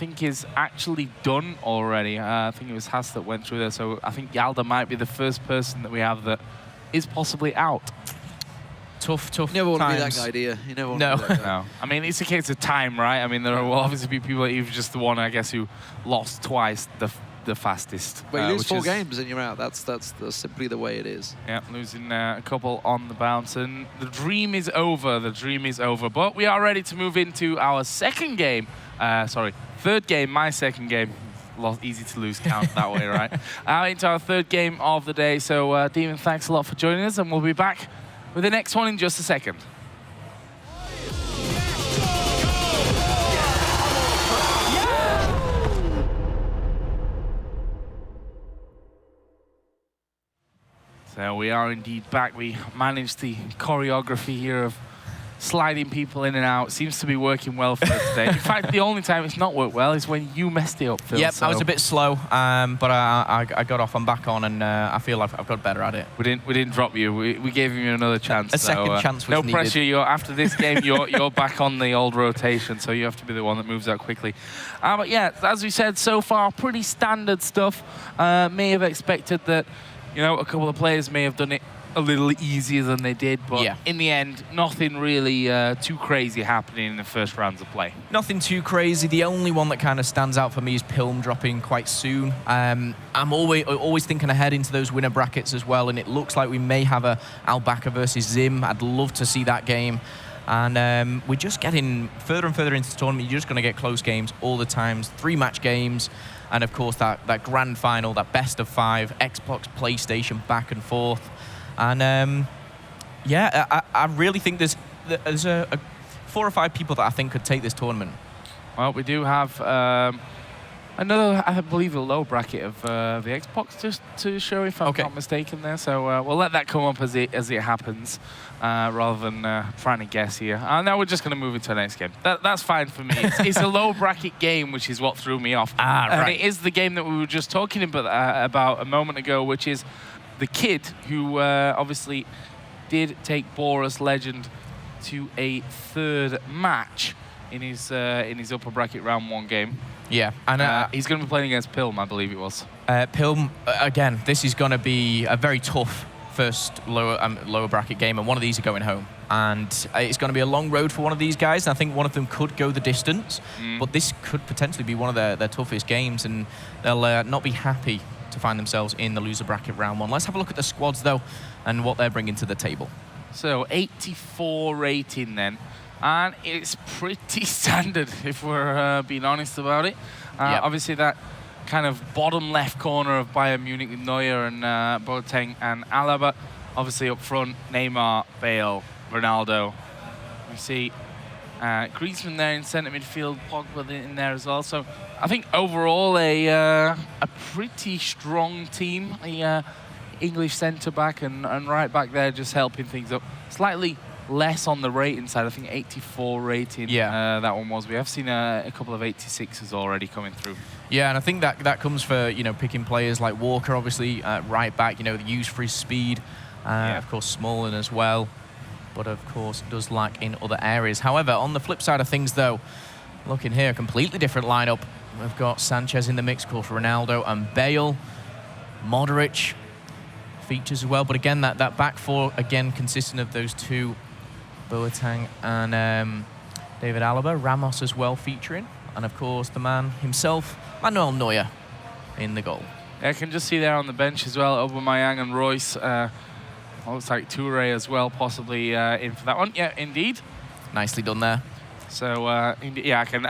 think is actually done already. I think it was Haas that went through there, so I think Yalda might be the first person that we have that is possibly out. Tough You never want to be that times. guy, do you? You never want to be that guy. No. I mean, it's a case of time, right? I mean, there will obviously be people, even just the one, I guess, who lost twice the fastest. Well, you lose 4 games and you're out. That's simply the way it is. Yeah, losing a couple on the bounce. And the dream is over. The dream is over. But we are ready to move into our second game. Third game, my second game. Easy to lose count that way, right? Into our third game of the day. So, Demon, thanks a lot for joining us. And we'll be back with the next one in just a second. So we are indeed back. We managed the choreography here of sliding people in and out. Seems to be working well for us today. In fact, the only time it's not worked well is when you messed it up, Phil. Yep, so I was a bit slow, but I got off. I'm back on, and I feel like I've got better at it. We didn't drop you. We gave you another chance. A second chance was no needed. pressure. After this game, you're back on the old rotation, so you have to be the one that moves out quickly. But yeah, as we said, so far pretty standard stuff. May have expected that, a couple of players may have done it a little easier than they did, but in the end, nothing really too crazy happening in the first rounds of play. Nothing too crazy. The only one that kind of stands out for me is Pilm dropping quite soon. I'm always thinking ahead into those winner brackets as well, and it looks like we may have a Albaka versus Zim. I'd love to see that game. And we're just getting further and further into the tournament. You're just going to get close games all the times, 3-match games, and of course that grand final, that best of 5, Xbox, PlayStation, back and forth. And I really think there's a 4 or 5 people that I think could take this tournament. Well, we do have another, I believe, a low bracket of the Xbox just to show, if I'm not mistaken there. So we'll let that come up as it happens, rather than trying to guess here. Now we're just going to move into the next game. That's fine for me. It's a low bracket game, which is what threw me off. Right. And it is the game that we were just talking about a moment ago, which is the kid who obviously did take Boris Legend to a 3rd match in his upper bracket round 1 game. Yeah, and he's going to be playing against Pilm, I believe it was. Pilm, again, this is going to be a very tough first lower bracket game, and one of these are going home. And it's going to be a long road for one of these guys, and I think one of them could go the distance, but this could potentially be one of their toughest games, and they'll not be happy to find themselves in the loser bracket round 1. Let's have a look at the squads, though, and what they're bringing to the table. So 84 rating then, and it's pretty standard if we're being honest about it. Obviously that kind of bottom left corner of Bayern Munich with Neuer and Boateng and Alaba. Obviously up front, Neymar, Bale, Ronaldo. We see Griezmann there in centre midfield, Pogba in there as well. So I think overall a pretty strong team. English centre-back and right back there just helping things up. Slightly less on the rating side. I think 84 rating, that one was. We have seen a couple of 86s already coming through. Yeah, and I think that comes for, picking players like Walker, obviously, right back, used for his speed. Of course, Smalling as well. But of course, does lack in other areas. However, on the flip side of things, though, looking here, a completely different lineup. We've got Sanchez in the mix, of course, Ronaldo and Bale. Modric features as well. But again, that back 4, again, consisting of those 2, Boateng and David Alaba. Ramos as well featuring. And of course, the man himself, Manuel Neuer, in the goal. Yeah, I can just see there on the bench as well, Aubameyang and Royce. Looks like Touré as well, possibly in for that one. Yeah, indeed. Nicely done there. So, I can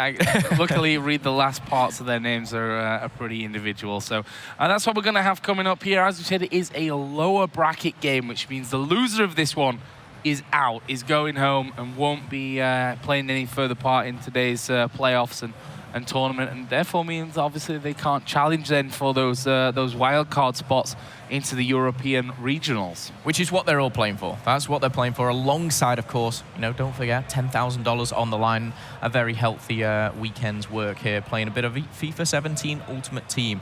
luckily read the last parts of their names are pretty individual. So that's what we're going to have coming up here. As we said, it is a lower bracket game, which means the loser of this one is out, is going home, and won't be playing any further part in today's playoffs and tournament, and therefore means obviously they can't challenge then for those wildcard spots into the European regionals. Which is what they're all playing for. That's what they're playing for, alongside, of course, don't forget, $10,000 on the line. A very healthy weekend's work here, playing a bit of FIFA 17 Ultimate Team.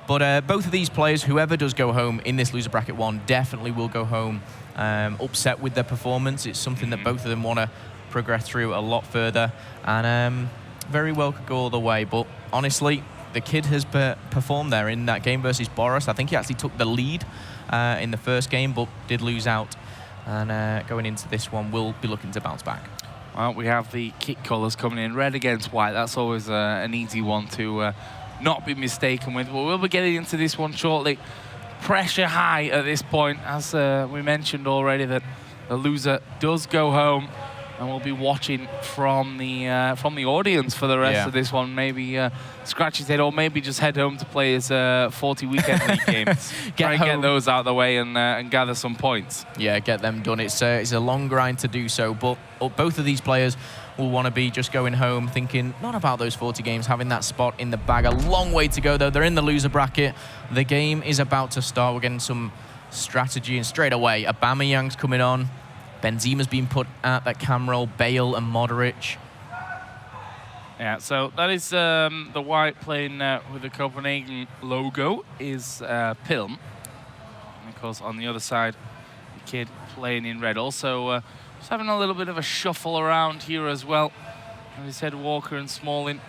But both of these players, whoever does go home in this loser bracket 1, definitely will go home upset with their performance. It's something that both of them want to progress through a lot further. And very well could go all the way, but honestly, the kid has performed there in that game versus Boris. I think he actually took the lead in the first game, but did lose out. And going into this one, we'll be looking to bounce back. Well, we have the kit colours coming in, red against white. That's always an easy one to not be mistaken with. But we'll be getting into this one shortly. Pressure high at this point, as we mentioned already, that the loser does go home. And we'll be watching from the audience for the rest of this one. Maybe scratch his head, or maybe just head home to play his 40 weekend league games. Try and get those out of the way and gather some points. Yeah, get them done. It's a long grind to do so, but both of these players will want to be just going home, thinking not about those 40 games, having that spot in the bag. A long way to go, though. They're in the loser bracket. The game is about to start. We're getting some strategy, and straight away, Aubameyang's coming on. Benzema's been put at that cam roll, Bale and Modric. Yeah, so that is the white playing with the Copenhagen logo is Pilm. And of course, on the other side, the kid playing in red. Also, just having a little bit of a shuffle around here as well. As we said, Walker and Smalling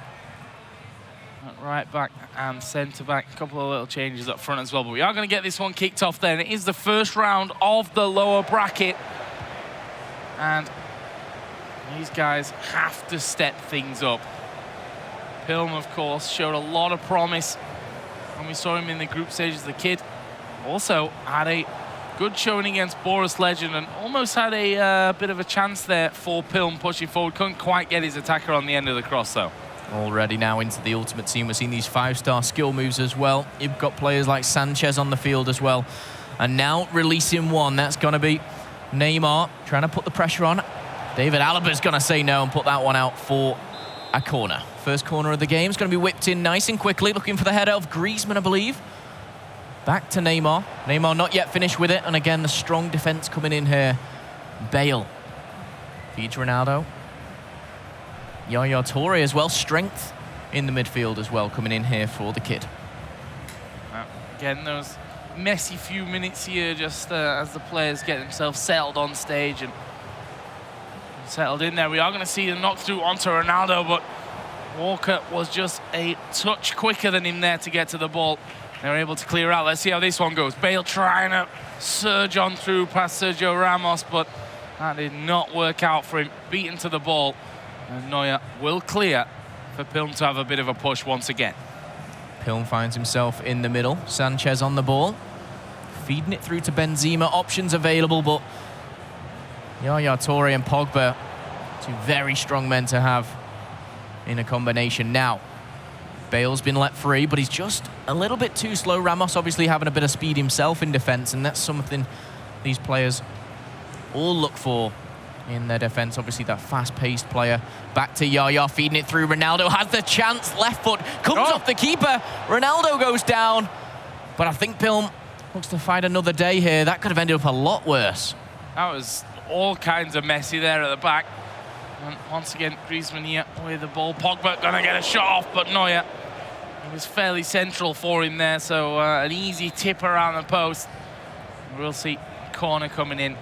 at right back and centre back. A couple of little changes up front as well. But we are going to get this one kicked off then. It is the first round of the lower bracket. And these guys have to step things up. Pilm, of course, showed a lot of promise when we saw him in the group stages. The kid also had a good showing against Boris Legend and almost had a bit of a chance there for Pilm pushing forward. Couldn't quite get his attacker on the end of the cross, though. Already now into the ultimate team. We're seeing these 5-star skill moves as well. You've got players like Sanchez on the field as well. And now releasing one. That's going to be Neymar trying to put the pressure on. David Alaba's going to say no and put that one out for a corner. First corner of the game is going to be whipped in nice and quickly. Looking for the header of Griezmann, I believe. Back to Neymar. Neymar not yet finished with it. And again, the strong defense coming in here. Bale feeds Ronaldo. Yaya Toure as well. Strength in the midfield as well coming in here for the kid. Again, those messy few minutes here just as the players get themselves settled on stage and settled in there. We are going to see the knock through onto Ronaldo, but Walker was just a touch quicker than him there to get to the ball. They were able to clear out. Let's see how this one goes. Bale trying to surge on through past Sergio Ramos, but that did not work out for him. Beaten to the ball, and Neuer will clear for Pilm to have a bit of a push once again. Pilm finds himself in the middle. Sanchez on the ball. Feeding it through to Benzema. Options available, but Yaya Toure and Pogba, two very strong men to have in a combination. Now, Bale's been let free, but he's just a little bit too slow. Ramos obviously having a bit of speed himself in defence, and that's something these players all look for in their defence. Obviously, that fast-paced player. Back to Yaya, feeding it through. Ronaldo has the chance. Left foot comes off the keeper. Ronaldo goes down. But I think Pilm looks to find another day here. That could have ended up a lot worse. That was all kinds of messy there at the back. And once again, Griezmann here with the ball. Pogba going to get a shot off, but Neuer, he was fairly central for him there. So an easy tip around the post. We'll see corner coming in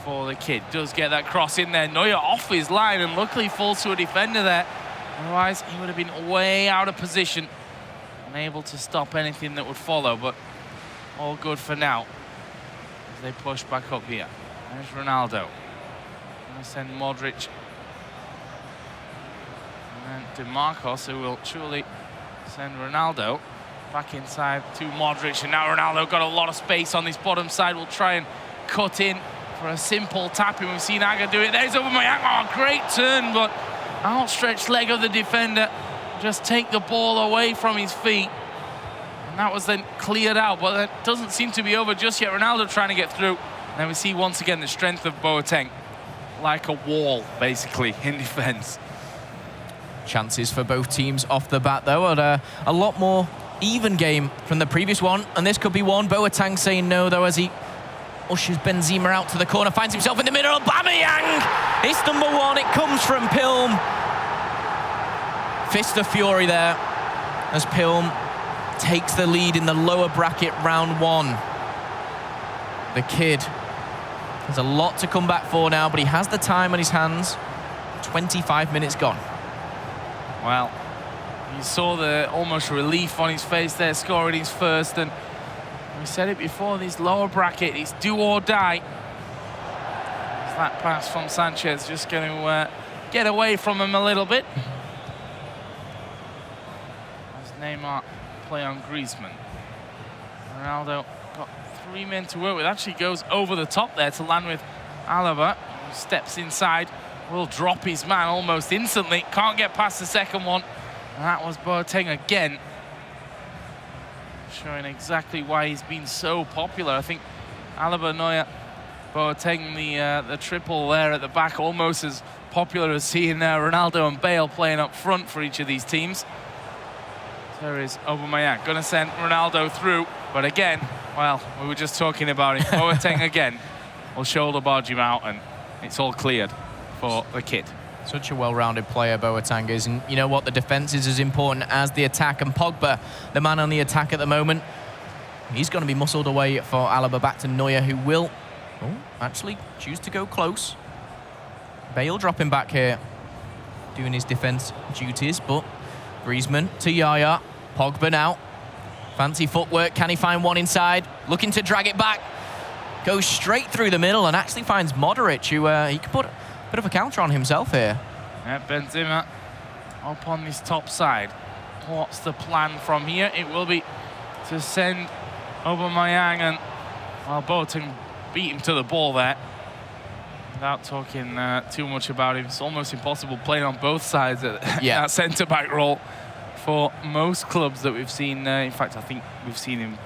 for the kid. Does get that cross in there. Neuer off his line and luckily falls to a defender there. Otherwise, he would have been way out of position, unable to stop anything that would follow, but all good for now as they push back up here. There's Ronaldo. Going to send Modric. And then DeMarcos, who will surely send Ronaldo back inside to Modric. And now Ronaldo got a lot of space on this bottom side. Will try and cut in for a simple tapping. We've seen Aga do it. There's Aubameyang. Oh, great turn, but outstretched leg of the defender. Just take the ball away from his feet. And that was then cleared out, but that doesn't seem to be over just yet. Ronaldo trying to get through. And we see once again the strength of Boateng. Like a wall, basically, in defence. Chances for both teams off the bat, though, at a lot more even game from the previous one. And this could be one. Boateng saying no, though, as he ushers Benzema out to the corner, finds himself in the middle. Aubameyang! It's number one. It comes from Pilm. Fist of fury there as Pilm takes the lead in the lower bracket round one. The kid has a lot to come back for now, but he has the time on his hands. 25 minutes gone. Well, you saw the almost relief on his face there, scoring his first, and we said it before, this lower bracket, it's do or die. That pass from Sanchez just going to get away from him a little bit. As Neymar play on Griezmann. Ronaldo got 3 men to work with. Actually goes over the top there to land with Alaba. Steps inside, will drop his man almost instantly. Can't get past the second one. And that was Boateng again. Showing exactly why he's been so popular. I think Alaba, Neuer, Boateng, the triple there at the back, almost as popular as seeing Ronaldo and Bale playing up front for each of these teams. There is Aubameyang, gonna send Ronaldo through, but again, well, we were just talking about it. Boateng again will shoulder barge him out, and it's all cleared for the kid. Such a well-rounded player, Boateng is, and you know what? The defense is as important as the attack, and Pogba, the man on the attack at the moment, he's going to be muscled away for Alaba, back to Neuer, who will actually choose to go close. Bale dropping back here, doing his defense duties, but Griezmann to Yaya. Pogba now. Fancy footwork. Can he find one inside? Looking to drag it back. Goes straight through the middle and actually finds Modric, who he can put a bit of a counter on himself here. Yeah, Benzema up on this top side. What's the plan from here? It will be to send Aubameyang, and Boateng beat him to the ball there. Without talking too much about him, it's almost impossible playing on both sides at that centre-back role for most clubs that we've seen. In fact, I think we've seen him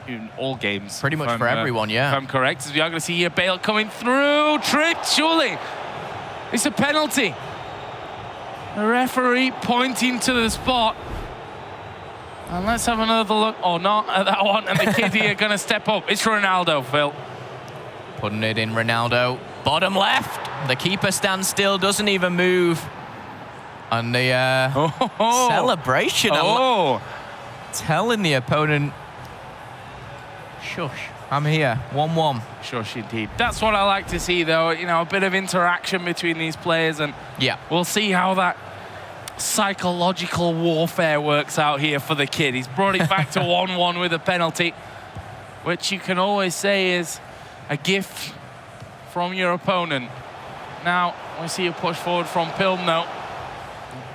in all games. Pretty much for everyone, yeah. If I'm correct. As we are going to see here, Bale coming through, tripped, surely. It's a penalty. The referee pointing to the spot. And let's have another look, or not, at that one. And the kid here going to step up. It's Ronaldo, Phil. Putting it in, Ronaldo. Bottom left. The keeper stands still, doesn't even move. And the celebration. Telling the opponent, shush, I'm here. 1-1. Shush, indeed. That's what I like to see, though. You know, a bit of interaction between these players, and we'll see how that psychological warfare works out here for the kid. He's brought it back to 1-1 with a penalty, which you can always say is a gift from your opponent. Now, we see a push forward from Pilm, though.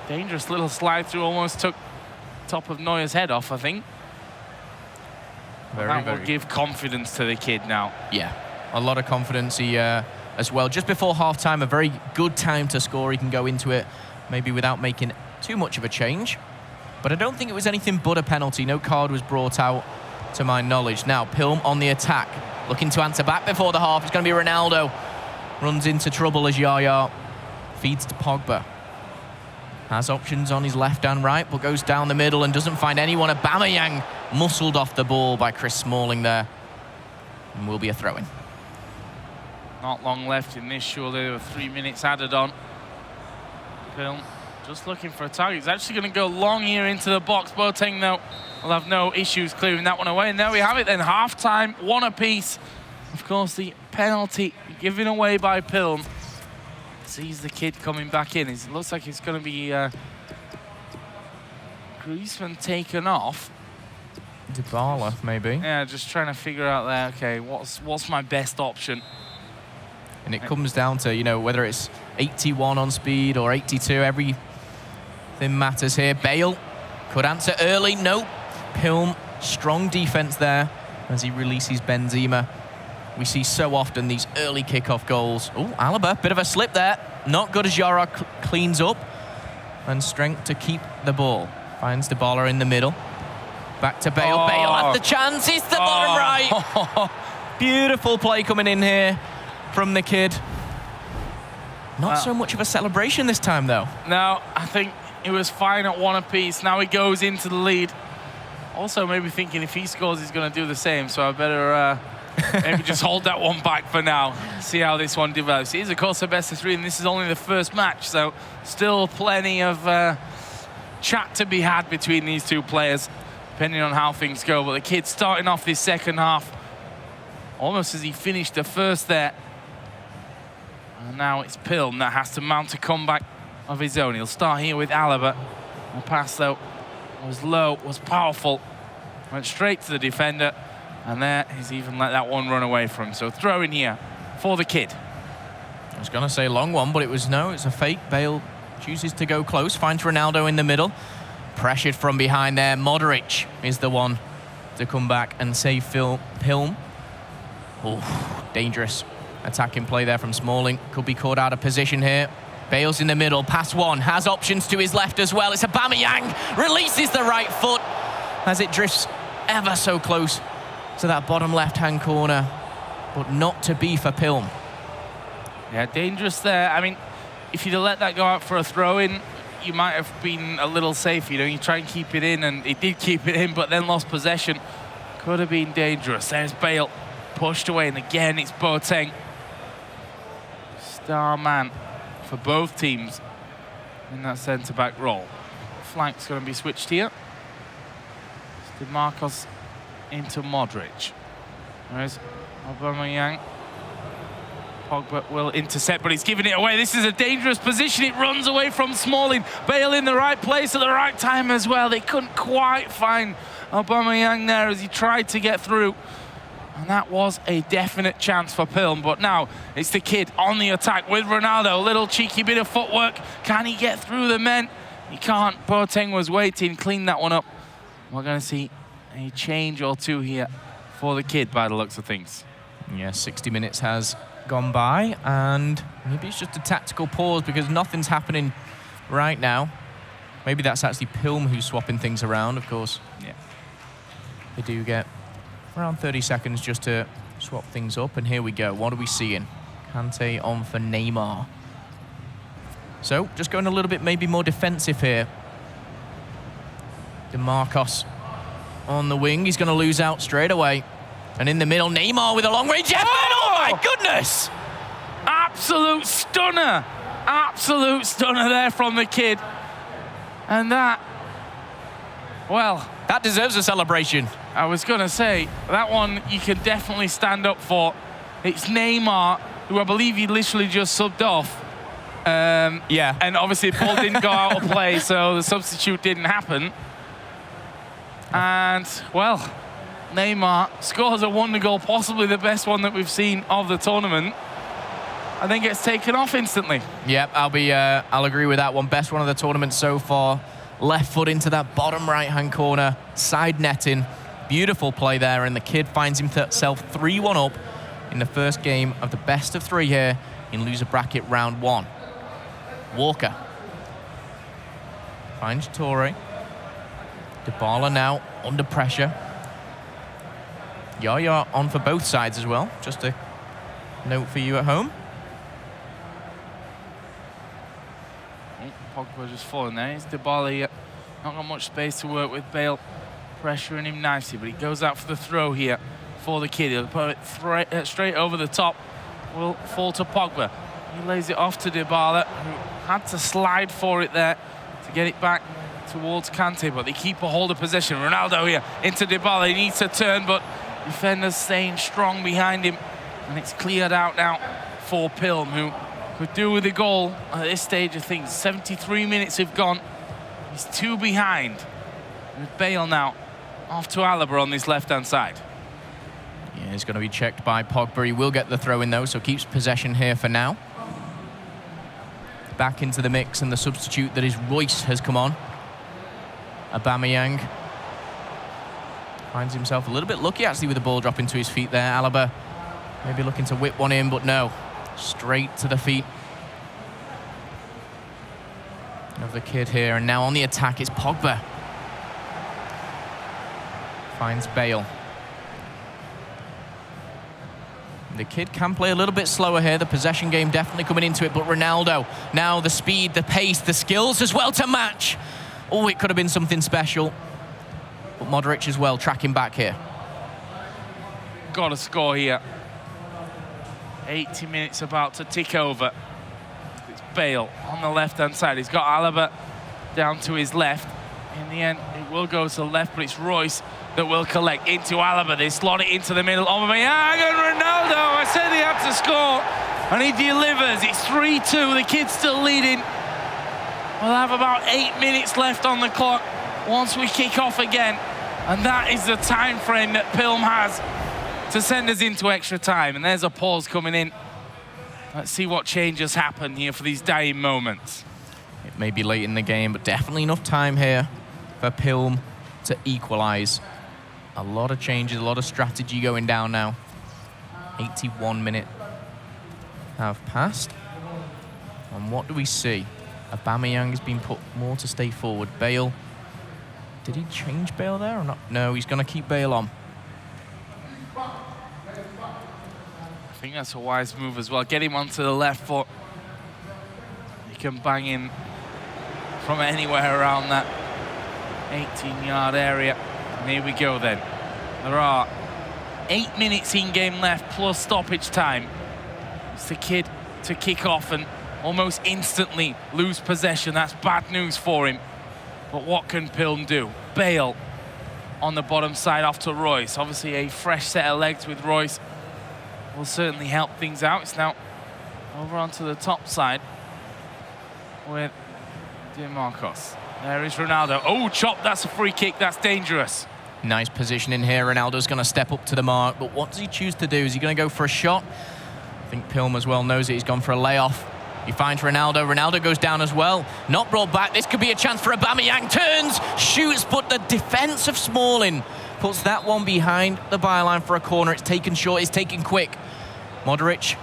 Dangerous little slide through, almost took top of Neuer's head off, I think. That will give confidence to the kid now. Yeah, a lot of confidence as well. Just before half-time, a very good time to score. He can go into it maybe without making too much of a change. But I don't think it was anything but a penalty. No card was brought out, to my knowledge. Now, Pilm on the attack, looking to answer back before the half. It's going to be Ronaldo. Runs into trouble as Yaya feeds to Pogba. Has options on his left and right, but goes down the middle and doesn't find anyone. Aubameyang muscled off the ball by Chris Smalling there. And will be a throw-in. Not long left in this, surely. There were 3 minutes added on. Pilm just looking for a target. He's actually going to go long here into the box. Boateng, though, will have no issues clearing that one away. And there we have it then, half-time, 1 apiece. Of course, the penalty given away by Pilm. Sees the kid coming back in. It looks like it's going to be Griezmann taken off. Dybala, maybe. Yeah, just trying to figure out there, okay, what's my best option? And it comes down to, you know, whether it's 81 on speed or 82, everything matters here. Bale could answer early. Nope. Pilm, strong defense there as he releases Benzema. We see so often these early kickoff goals. Oh, Alaba, bit of a slip there. Not good as Yara cleans up. And strength to keep the ball. Finds Dybala in the middle. Back to Bale. Bale has the chance. It's the bottom right. Beautiful play coming in here from the kid. Not so much of a celebration this time, though. No, I think it was fine at 1 apiece. Now he goes into the lead. Also, maybe thinking if he scores, he's going to do the same. So I better maybe just hold that one back for now. See how this one develops. It is, of course, a best of 3, and this is only the first match. So still plenty of chat to be had between these two players, depending on how things go. But the kid starting off this second half, almost as he finished the first there. And now it's Pilm that has to mount a comeback of his own. He'll start here with Alaba. The pass, though, was low, was powerful. Went straight to the defender. And there, he's even let that one run away from him. So throw in here for the kid. I was going to say long one, but it's a fake. Bale chooses to go close, finds Ronaldo in the middle. Pressured from behind there. Modric is the one to come back and save Pilm. Oh, dangerous attacking play there from Smalling. Could be caught out of position here. Bale's in the middle, pass one, has options to his left as well. It's Aubameyang, releases the right foot as it drifts ever so close to that bottom left-hand corner, but not to be for Pilm. Yeah, dangerous there. I mean, if you'd have let that go out for a throw-in, you might have been a little safe. You know, you try and keep it in, and he did keep it in, but then lost possession. Could have been dangerous. There's Bale, pushed away, and again, it's Boateng. Star man for both teams in that centre-back role. Flank's going to be switched here. It's DeMarcos into Modric. There's Aubameyang. Pogba will intercept, but he's giving it away. This is a dangerous position. It runs away from Smalling. Bale in the right place at the right time as well. They couldn't quite find Aubameyang there as he tried to get through. And that was a definite chance for Pilm. But now it's the kid on the attack with Ronaldo. A little cheeky bit of footwork. Can he get through the men? He can't. Boateng was waiting, cleaned that one up. We're going to see a change or two here for the kid by the looks of things. Yeah, 60 minutes has gone by, and maybe it's just a tactical pause because nothing's happening right now. Maybe that's actually Pilm who's swapping things around, of course. Yeah. They do get around 30 seconds just to swap things up, and here we go. What are we seeing? Kante on for Neymar. So, just going a little bit maybe more defensive here. DeMarcos on the wing. He's going to lose out straight away. And in the middle, Neymar with a long-range effort. Oh, my goodness! Absolute stunner. Absolute stunner there from the kid. And that, well, that deserves a celebration. I was going to say, that one you can definitely stand up for. It's Neymar, who I believe he literally just subbed off. Yeah. And obviously the ball didn't go out of play, so the substitute didn't happen. And, well, Neymar scores a wonder goal, possibly the best one that we've seen of the tournament, and then gets taken off instantly. Yep, I'll agree with that one. Best one of the tournament so far. Left foot into that bottom right-hand corner, side netting. Beautiful play there, and the kid finds himself 3-1 up in the first game of the best of three here in loser bracket round one. Walker finds Torre. Dybala now under pressure. Yaya on for both sides as well. Just a note for you at home. Pogba just falling there. It's Dybala here. Not got much space to work with. Bale pressuring him nicely, but he goes out for the throw here for the kid. He'll put it straight over the top. Will fall to Pogba. He lays it off to Dybala, who had to slide for it there to get it back towards Kante, but they keep a hold of possession. Ronaldo here into Dybala. He needs to turn, but defenders staying strong behind him, and it's cleared out now for Pilm, who could do with the goal at this stage of things. 73 minutes have gone. He's 2 behind. With Bale now off to Alaba on this left-hand side. Yeah, he's going to be checked by Pogba. He will get the throw in though, so keeps possession here for now. Back into the mix, and the substitute that is Royce has come on. Aubameyang finds himself a little bit lucky actually with the ball dropping to his feet there. Alaba maybe looking to whip one in, but no. Straight to the feet of the kid here, and now on the attack it's Pogba. Finds Bale. The kid can play a little bit slower here. The possession game definitely coming into it, but Ronaldo, now the speed, the pace, the skills as well to match. Oh, it could have been something special. But Modric as well, tracking back here. Got to score here. 80 minutes about to tick over. It's Bale on the left-hand side. He's got Alaba down to his left. In the end, it will go to the left, but it's Royce that will collect into Alaba. They slot it into the middle. Aubameyang and Ronaldo. I said he had to score. and he delivers. It's 3-2, the kid's still leading. We'll have about 8 minutes left on the clock once we kick off again. And that is the time frame that Pilm has to send us into extra time. And there's a pause coming in. Let's see what changes happen here for these dying moments. It may be late in the game, but definitely enough time here for Pilm to equalize. A lot of changes, a lot of strategy going down now. 81 minutes have passed. And what do we see? Aubameyang has been put more to stay forward. Bale, did he change Bale there or not? No, he's going to keep Bale on. I think that's a wise move as well. Get him onto the left foot. He can bang in from anywhere around that 18-yard area. And here we go then. There are 8 minutes in-game left plus stoppage time. It's the kid to kick off and almost instantly lose possession. That's bad news for him. But what can Pilm do? Bale on the bottom side off to Royce. Obviously a fresh set of legs with Royce will certainly help things out. It's now over onto the top side with DeMarcos. There is Ronaldo. Oh, chop, that's a free kick. That's dangerous. Nice position in here. Ronaldo's going to step up to the mark, but what does he choose to do? Is he going to go for a shot? I think Pilm as well knows it. He's gone for a layoff. He finds Ronaldo. Ronaldo goes down as well. Not brought back. This could be a chance for Aubameyang. Turns, shoots, but the defense of Smalling puts that one behind the byline for a corner. It's taken short. It's taken quick. Modric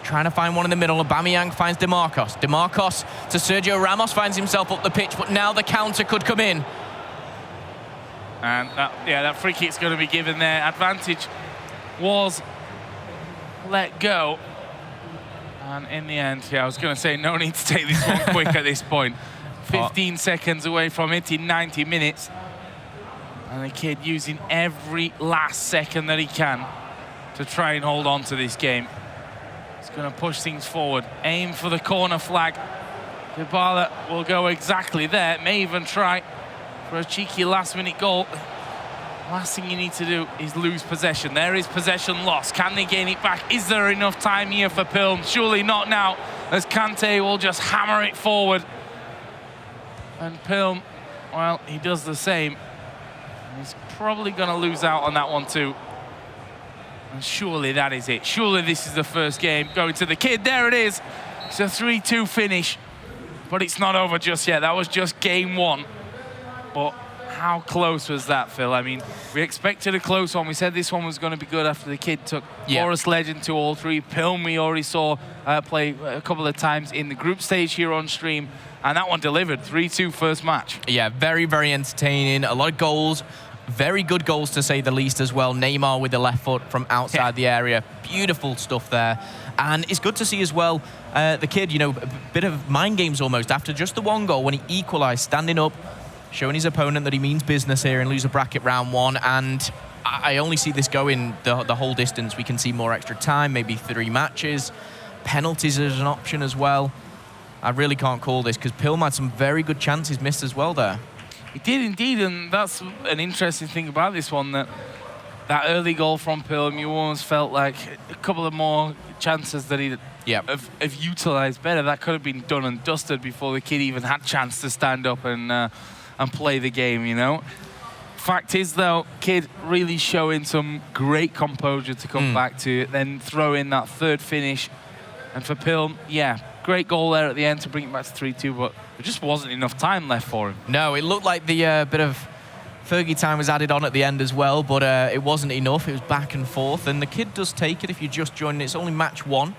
trying to find one in the middle. Aubameyang finds DeMarcos. DeMarcos to Sergio Ramos, finds himself up the pitch, but now the counter could come in. And that free kick's going to be given there. Advantage was let go. And in the end, I was going to say no need to take this one quick at this point. 15 seconds away from it in 90 minutes. And the kid using every last second that he can to try and hold on to this game. He's going to push things forward. Aim for the corner flag. Dybala will go exactly there. May even try for a cheeky last-minute goal. Last thing you need to do is lose possession. There is possession lost. Can they gain it back? Is there enough time here for Pilm? Surely not now, as Kante will just hammer it forward. And Pilm, well, he does the same. He's probably going to lose out on that one too. And surely that is it. Surely this is the first game going to the kid. There it is. It's a 3-2 finish. But it's not over just yet. That was just game one. But how close was that, Phil? I mean, we expected a close one. We said this one was going to be good after the kid took Forest Legend to all three. Pilm we already saw play a couple of times in the group stage here on stream. And that one delivered. 3-2 first match. Yeah, very, very entertaining. A lot of goals. Very good goals, to say the least, as well. Neymar with the left foot from outside the area. Beautiful stuff there. And it's good to see as well the kid, you know, a bit of mind games almost. After just the one goal, when he equalised, standing up, showing his opponent that he means business here in loser bracket round one. And I only see this going the whole distance. We can see more extra time, maybe 3 matches. Penalties is an option as well. I really can't call this because Pilm had some very good chances missed as well there. He did indeed, and that's an interesting thing about this one, that early goal from Pilm, you almost felt like a couple of more chances that he'd have utilised better. That could have been done and dusted before the kid even had a chance to stand up and play the game, you know. Fact is, though, kid really showing some great composure to come back to it, then throw in that third finish. And for Pilm, great goal there at the end to bring it back to 3-2, but there just wasn't enough time left for him. No, it looked like the bit of Fergie time was added on at the end as well, but it wasn't enough. It was back and forth, and the kid does take it if you're just joining. It's only match 1.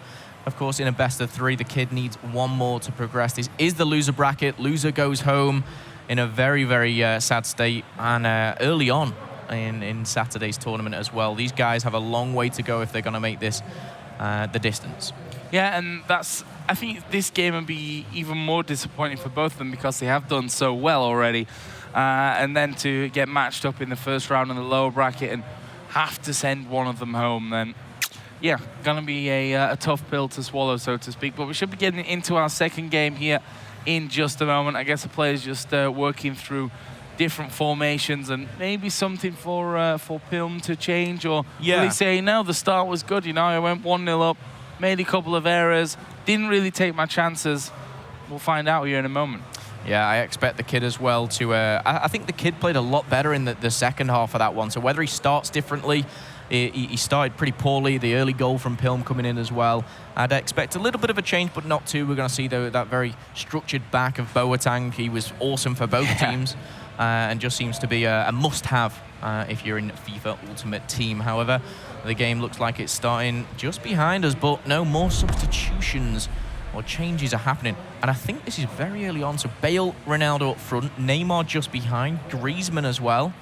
Of course, in a best of 3, the kid needs 1 more to progress. This is the loser bracket. Loser goes home in a very, very sad state, and early on in Saturday's tournament as well. These guys have a long way to go if they're going to make this the distance. Yeah, and I think this game would be even more disappointing for both of them because they have done so well already. And then to get matched up in the first round in the lower bracket and have to send one of them home, then, going to be a tough pill to swallow, so to speak. But we should be getting into our second game here in just a moment. I guess the players just working through different formations and maybe something for Pilm to change, or really say, no, the start was good. You know, I went 1-0 up. made a couple of errors, didn't really take my chances. We'll find out here in a moment. Yeah, I expect the kid as well to... I think the kid played a lot better in the second half of that one. So whether he starts differently, he started pretty poorly. The early goal from Pilm coming in as well. I'd expect a little bit of a change, but not too. We're going to see that very structured back of Boateng. He was awesome for both teams and just seems to be a must-have if you're in FIFA Ultimate Team. However, the game looks like it's starting just behind us, but no more substitutions or changes are happening. And I think this is very early on. So Bale, Ronaldo up front, Neymar just behind, Griezmann as well.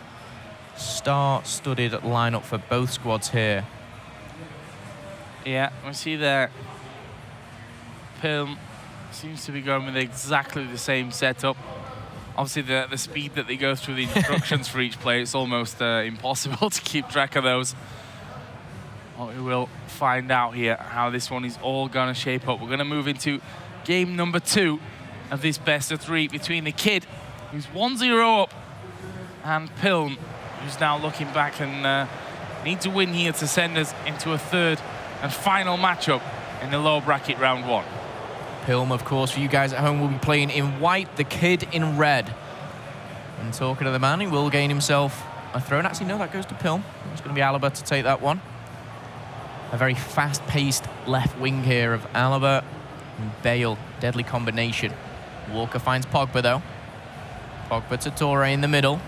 Star-studded lineup for both squads here. Yeah, we see that Pilm seems to be going with exactly the same setup. Obviously, the speed that they go through the instructions for each player, it's almost impossible to keep track of those. Well, we will find out here how this one is all going to shape up. We're going to move into game number 2 of this best-of-3 between the kid, who's 1-0 up, and Pilm, who's now looking back and need to win here to send us into a third and final matchup in the low bracket round 1. Pilm, of course, for you guys at home, will be playing in white, the kid in red. And talking to the man, he will gain himself a throw. And actually, no, that goes to Pilm. It's going to be Alaba to take that one. A very fast-paced left wing here of Alaba and Bale. Deadly combination. Walker finds Pogba, though. Pogba to Touré in the middle.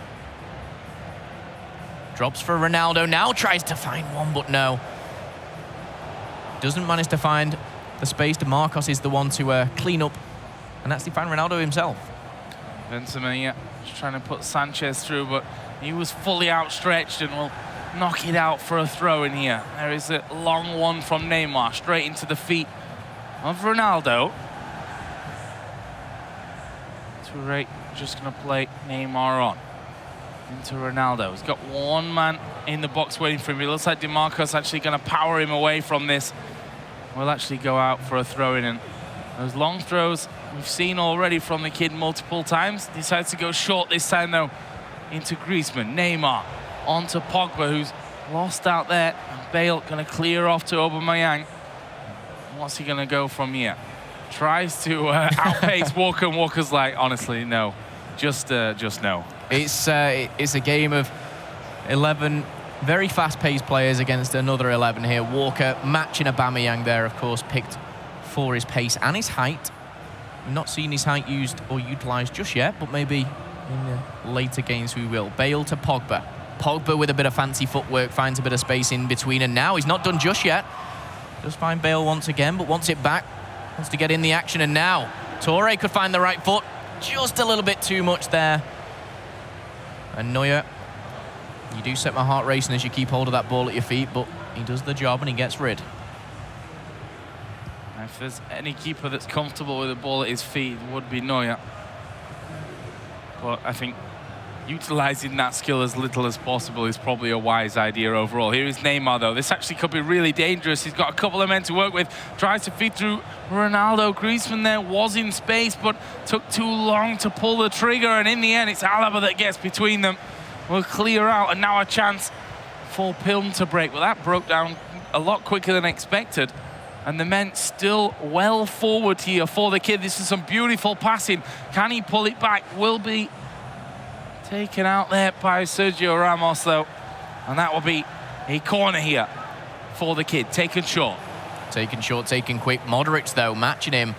Drops for Ronaldo. Now tries to find one, but no. Doesn't manage to find the space. DeMarcos is the one to clean up and actually find Ronaldo himself. Benzema, yeah, just trying to put Sanchez through, but he was fully outstretched and will knock it out for a throw in here. There is a long one from Neymar, straight into the feet of Ronaldo. Touré just going to play Neymar on into Ronaldo. He's got one man in the box waiting for him. It looks like DeMarcos actually going to power him away from this. Will actually go out for a throw-in. And those long throws we've seen already from the kid multiple times. Decides to go short this time, though, into Griezmann. Neymar onto Pogba, who's lost out there. And Bale going to clear off to Aubameyang. What's he going to go from here? Tries to outpace Walker, and Walker's like, honestly, no. Just no. It's a game of 11 very fast-paced players against another 11 here. Walker matching Aubameyang there, of course, picked for his pace and his height. We've not seen his height used or utilised just yet, but maybe in the later games we will. Bale to Pogba. Pogba with a bit of fancy footwork, finds a bit of space in between, and now he's not done just yet. Does find Bale once again, but wants it back. Wants to get in the action, and now Touré could find the right foot. Just a little bit too much there. And Neuer, you do set my heart racing as you keep hold of that ball at your feet, but he does the job and he gets rid. If there's any keeper that's comfortable with the ball at his feet, it would be Neuer. But I think utilising that skill as little as possible is probably a wise idea overall. Here is Neymar, though. This actually could be really dangerous. He's got a couple of men to work with. Tries to feed through Ronaldo. Griezmann there was in space, but took too long to pull the trigger. And in the end, it's Alaba that gets between them. Will clear out, and now a chance for Pilm to break. Well, that broke down a lot quicker than expected. And the men still well forward here for the kid. This is some beautiful passing. Can he pull it back? Will be taken out there by Sergio Ramos, though. And that will be a corner here for the kid. Taken short. Taken short, taken quick. Modric, though, matching him.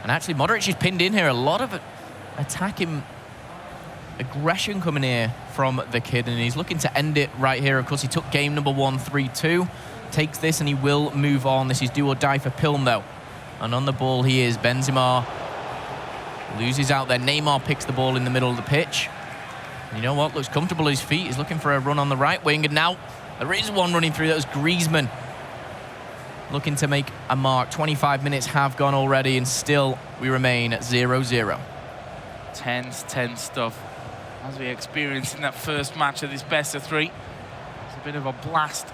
And actually, Modric is pinned in here. A lot of attacking aggression coming here from the kid, and he's looking to end it right here. Of course, he took game number 1, 3-2. Takes this, and he will move on. This is do or die for Pilm, though. And on the ball, he is. Benzema loses out there. Neymar picks the ball in the middle of the pitch. You know what? Looks comfortable at his feet. He's looking for a run on the right wing. And now there is one running through. That was Griezmann looking to make a mark. 25 minutes have gone already, and still we remain at 0-0. Tense stuff as we experienced in that first match of this best-of-3. It's a bit of a blast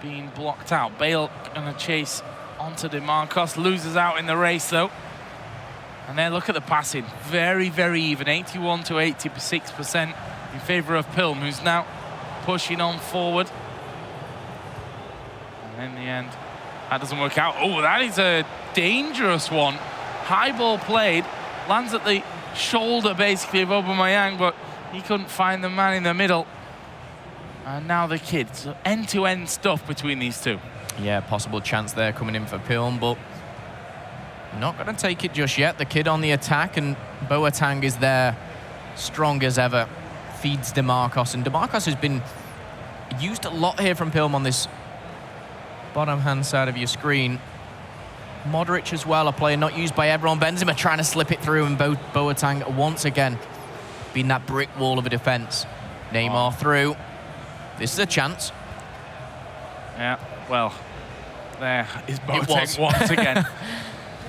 being blocked out. Bale going to chase onto DeMarcos. Loses out in the race, though. And then look at the passing. Very, very even. 81 to 86% in favour of Pilm, who's now pushing on forward. And in the end, That doesn't work out. Oh, that is a dangerous one. High ball played, lands at the shoulder basically of Aubameyang, but he couldn't find the man in the middle. And now the kid. So end-to-end stuff between these two. Yeah, possible chance there coming in for Pilm, but not going to take it just yet. The kid on the attack, and Boateng is there, strong as ever. Feeds DeMarcos, and DeMarcos has been used a lot here from Pilm on this bottom-hand side of your screen. Modric as well, a player not used by everyone. Benzema trying to slip it through, and Boateng once again being that brick wall of a defence. Neymar through. This is a chance. Yeah, well, there is Boateng once again.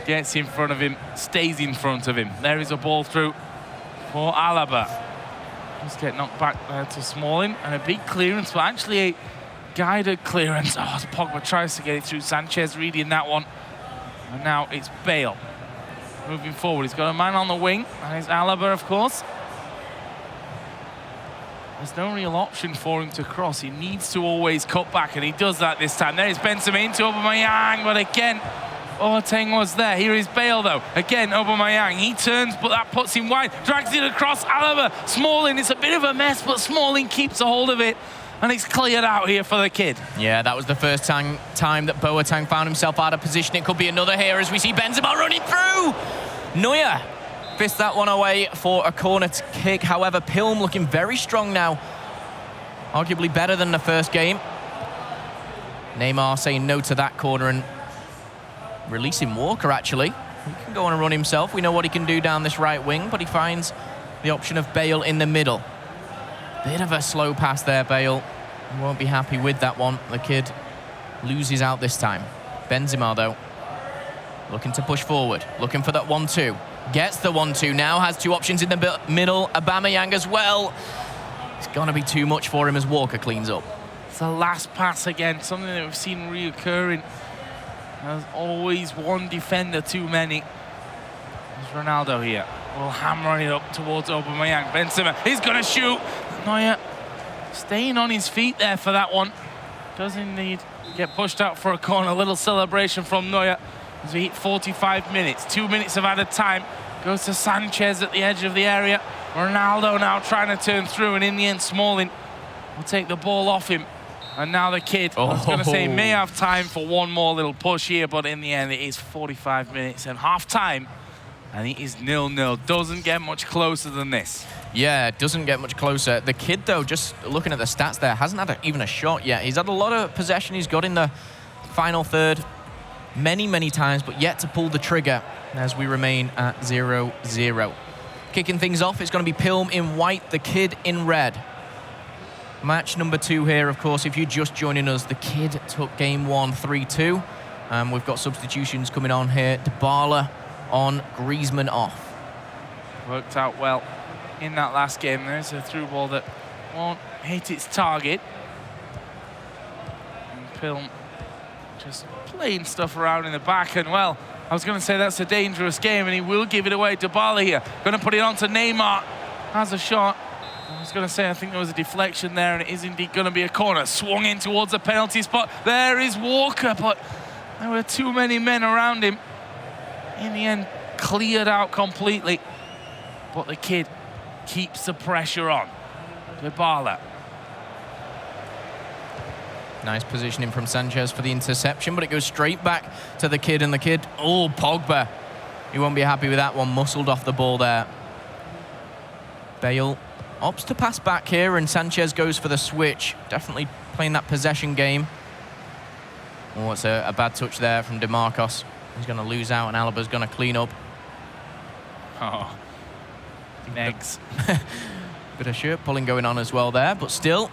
Gets in front of him, stays in front of him. There is a ball through for Alaba. Just get knocked back there to Smalling, and a big clearance, but actually a guided clearance. Oh, Pogba tries to get it through. Sanchez reading that one. And now it's Bale moving forward. He's got a man on the wing, and it's Alaba, of course. There's no real option for him to cross. He needs to always cut back, and he does that this time. There's Benzema into Aubameyang, but again, Boateng was there. Here is Bale, though. Again, Aubameyang. He turns, but that puts him wide. Drags it across. Alaba, Smalling. It's a bit of a mess, but Smalling keeps a hold of it. And it's cleared out here for the kid. Yeah, that was the first time that Boateng found himself out of position. It could be another here as we see Benzema running through. Neuer fists that one away for a corner kick. However, Pilm looking very strong now. Arguably better than the first game. Neymar saying no to that corner and releasing Walker, actually. He can go on and run himself. We know what he can do down this right wing, but he finds the option of Bale in the middle. Bit of a slow pass there, Bale. Won't be happy with that one. The kid loses out this time. Benzema, though, looking to push forward, looking for that 1-2. Gets the 1-2 now, has two options in the middle. Aubameyang as well. It's going to be too much for him as Walker cleans up. It's the last pass again, something that we've seen reoccurring. There's always one defender too many. There's Ronaldo here. Will hammer it up towards Aubameyang. Benzema, he's going to shoot. Neuer staying on his feet there for that one. Does indeed get pushed out for a corner. A little celebration from Neuer as we hit 45 minutes. 2 minutes of added time. Goes to Sanchez at the edge of the area. Ronaldo now trying to turn through, and in the end, Smalling will take the ball off him. And now the kid, I was going to say, may have time for one more little push here, but in the end, it is 45 minutes and half-time. And it is 0-0. Doesn't get much closer than this. Yeah, it doesn't get much closer. The kid, though, just looking at the stats there, hasn't had even a shot yet. He's had a lot of possession. He's got in the final third many, many times, but yet to pull the trigger as we remain at 0-0. Kicking things off, it's going to be Pilm in white, the kid in red. Match number 2 here, of course, if you're just joining us, the kid took game 1 3-2. We've got substitutions coming on here. Dybala on, Griezmann off. Worked out well in that last game. There's a through ball that won't hit its target. And Pilm just playing stuff around in the back, and well, I was going to say that's a dangerous game, and he will give it away. Dybala here, going to put it on to Neymar. Has a shot. I was going to say, I think there was a deflection there, and it is indeed going to be a corner. Swung in towards the penalty spot. There is Walker, but there were too many men around him. In the end, cleared out completely. But the kid keeps the pressure on. Dybala. Nice positioning from Sanchez for the interception, but it goes straight back to the kid, and the kid, oh, Pogba. He won't be happy with that one, muscled off the ball there. Bale opts to pass back here, and Sanchez goes for the switch. Definitely playing that possession game. Oh, it's a bad touch there from DeMarcos. He's going to lose out, and Alaba's going to clean up. Oh, negs. Bit of shirt pulling going on as well there, but still,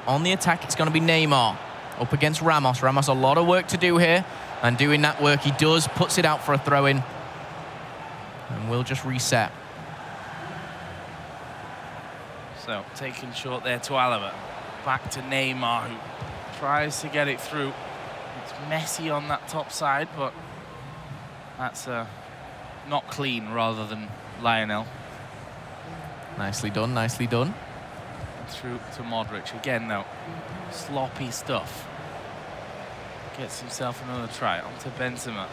on the attack, it's going to be Neymar up against Ramos. Ramos, a lot of work to do here, and doing that work he does, puts it out for a throw-in, and we'll just reset. So, taken short there to Alaba. Back to Neymar, who tries to get it through. It's messy on that top side, but that's not clean rather than Lionel. Nicely done, nicely done. Through to Modric. Again, though, sloppy stuff. Gets himself another try onto Benzema.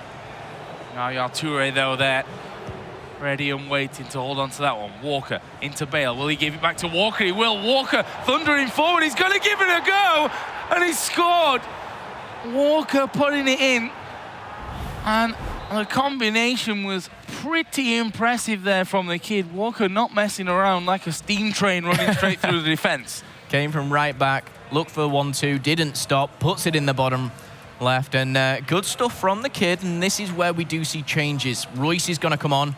Yaya Toure though there, ready and waiting to hold on to that one. Walker into Bale. Will he give it back to Walker? He will. Walker thundering forward. He's going to give it a go, and he scored. Walker putting it in, and the combination was pretty impressive there from the kid. Walker not messing around, like a steam train running straight through the defense. Came from right back, looked for 1-2, didn't stop, puts it in the bottom left, and good stuff from the kid, and this is where we do see changes. Royce is going to come on,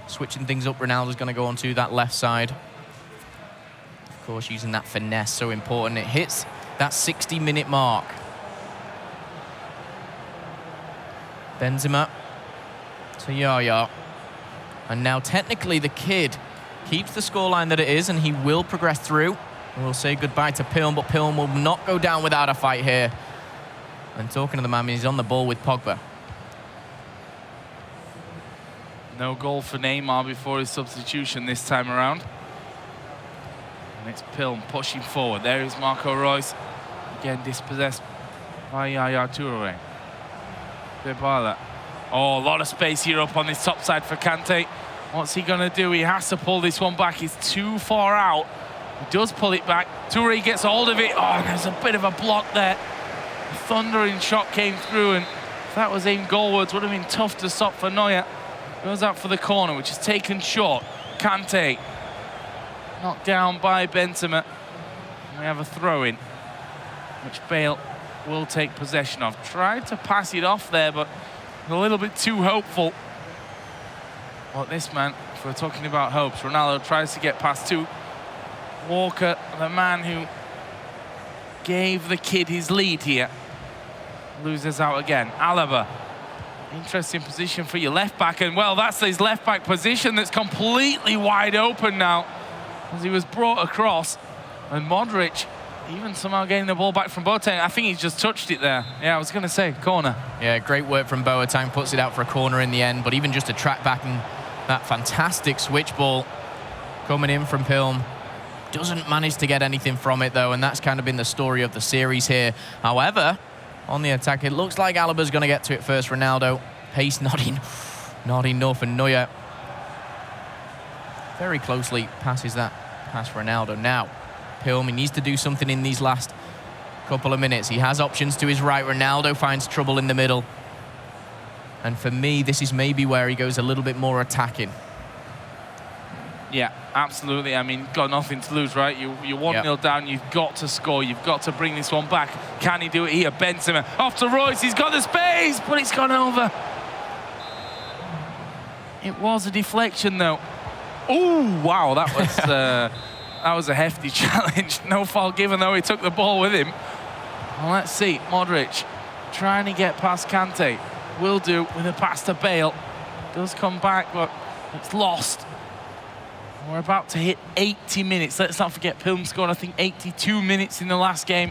switching things up. Ronaldo's going to go onto that left side. Of course, using that finesse, so important. It hits that 60-minute mark. Benzema to Yaya. And now technically the kid keeps the scoreline that it is, and he will progress through. And we'll say goodbye to Pilm, but Pilm will not go down without a fight here. And talking to the man, he's on the ball with Pogba. No goal for Neymar before his substitution this time around. And it's Pilm pushing forward. There is Marco Reus. Again dispossessed by Yaya Toure. Dybala. Oh, a lot of space here up on this top side for Kante. What's he going to do? He has to pull this one back. He's too far out. He does pull it back. Toure gets hold of it. Oh, and there's a bit of a block there. A thundering shot came through, and if that was aimed goalwards, would have been tough to stop for Neuer. Goes out for the corner, which is taken short. Kante knocked down by Benzema. And we have a throw-in, which Bale will take possession of. Tried to pass it off there, but a little bit too hopeful. Well, this man, if we're talking about hopes, Ronaldo tries to get past two. Walker, the man who gave the kid his lead here, loses out again. Alaba, interesting position for your left back, and well, that's his left back position that's completely wide open now as he was brought across. And Modric even somehow getting the ball back from Boateng. I think he's just touched it there. Yeah, I was going to say corner. Yeah, great work from Boateng, puts it out for a corner in the end, but even just a track back and that fantastic switch ball coming in from Pilm. Doesn't manage to get anything from it, though, and that's kind of been the story of the series here. However, on the attack, it looks like Alaba's going to get to it first. Ronaldo, pace not enough, and Neuer very closely passes that past Ronaldo. Now, Pilm, he needs to do something in these last couple of minutes. He has options to his right. Ronaldo finds trouble in the middle. And for me, this is maybe where he goes a little bit more attacking. Yeah, absolutely. I mean, got nothing to lose, right? You're 1-0 down. You've got to score. You've got to bring this one back. Can he do it here? Benzema off to Royce. He's got the space, but it's gone over. It was a deflection, though. Oh, wow, that was that was a hefty challenge. No foul given, though. He took the ball with him. Well, let's see. Modric trying to get past Kante. Will do with a pass to Bale. Does come back, but it's lost. We're about to hit 80 minutes. Let's not forget Pilm scored, I think, 82 minutes in the last game.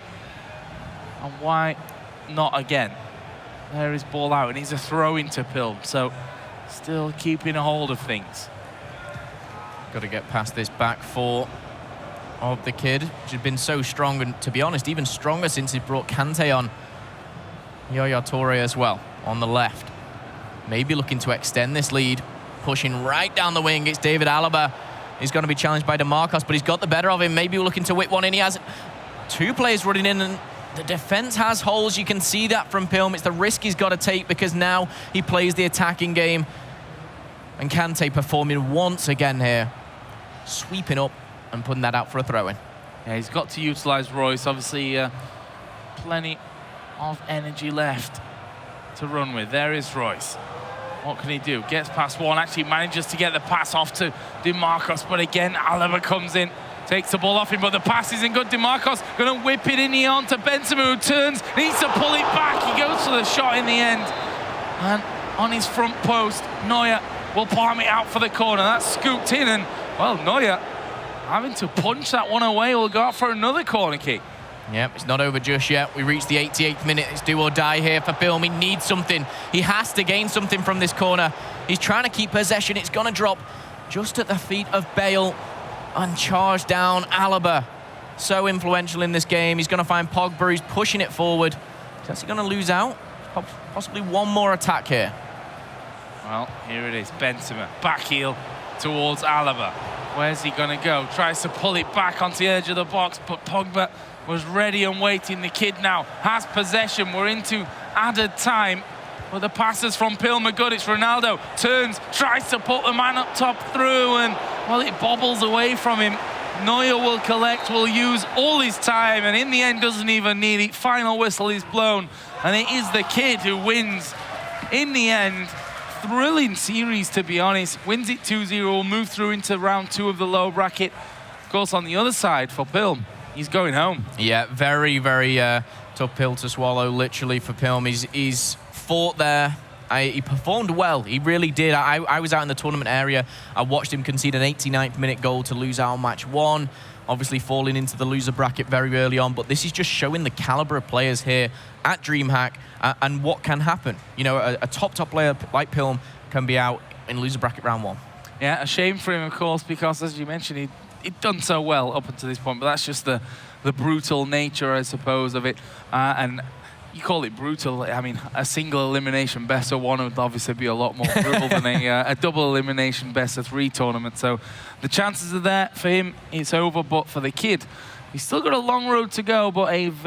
And why not again? There is ball out, and he's a throw into Pilm. So still keeping a hold of things. Got to get past this back four of the kid, which has been so strong, and to be honest, even stronger since he brought Kante on. Yaya Toure as well on the left. Maybe looking to extend this lead. Pushing right down the wing. It's David Alaba. He's going to be challenged by DeMarcos, but he's got the better of him. Maybe we're looking to whip one in. He has two players running in, and the defense has holes. You can see that from Pilm. It's the risk he's got to take because now he plays the attacking game. And Kante performing once again here. Sweeping up and putting that out for a throw-in. Yeah, he's got to utilise Royce. Obviously, plenty of energy left to run with. There is Royce. What can he do? Gets past one, actually manages to get the pass off to DeMarcos, but again, Alaba comes in, takes the ball off him, but the pass isn't good. DeMarcos going to whip it in here onto Benzema, who turns, needs to pull it back. He goes for the shot in the end. And on his front post, Neuer will palm it out for the corner. That's scooped in, and, well, Neuer having to punch that one away. Will go out for another corner kick. Yep, it's not over just yet. We reached the 88th minute. It's do or die here for Pilm. He needs something. He has to gain something from this corner. He's trying to keep possession. It's going to drop just at the feet of Bale and charge down Alaba. So influential in this game. He's going to find Pogba. He's pushing it forward. Is he going to lose out? Possibly one more attack here. Well, here it is. Benzema, back heel towards Alaba. Where's he going to go? Tries to pull it back onto the edge of the box, but Pogba was ready and waiting. The kid now has possession. We're into added time. But the passes from Pilm are good. It's Ronaldo. Turns, tries to put the man up top through, and, well, it bobbles away from him. Neuer will collect, will use all his time, and in the end doesn't even need it. Final whistle is blown, and it is the kid who wins. In the end, thrilling series, to be honest. Wins it 2-0, will move through into round 2 of the low bracket. Of course, on the other side for Pilm, he's going home. Yeah, very, very tough pill to swallow, literally, for Pilm. He's fought there. He performed well. He really did. I was out in the tournament area. I watched him concede an 89th minute goal to lose out on match 1. Obviously falling into the loser bracket very early on. But this is just showing the caliber of players here at DreamHack and what can happen. You know, a top player like Pilm can be out in loser bracket round 1. Yeah, a shame for him, of course, because, as you mentioned, he'd done so well up until this point. But that's just the brutal nature, I suppose, of it. And you call it brutal. I mean, a single elimination best of 1 would obviously be a lot more brutal than a double elimination best of 3 tournament. So the chances are there for him. It's over, but for the kid, he's still got a long road to go, but a very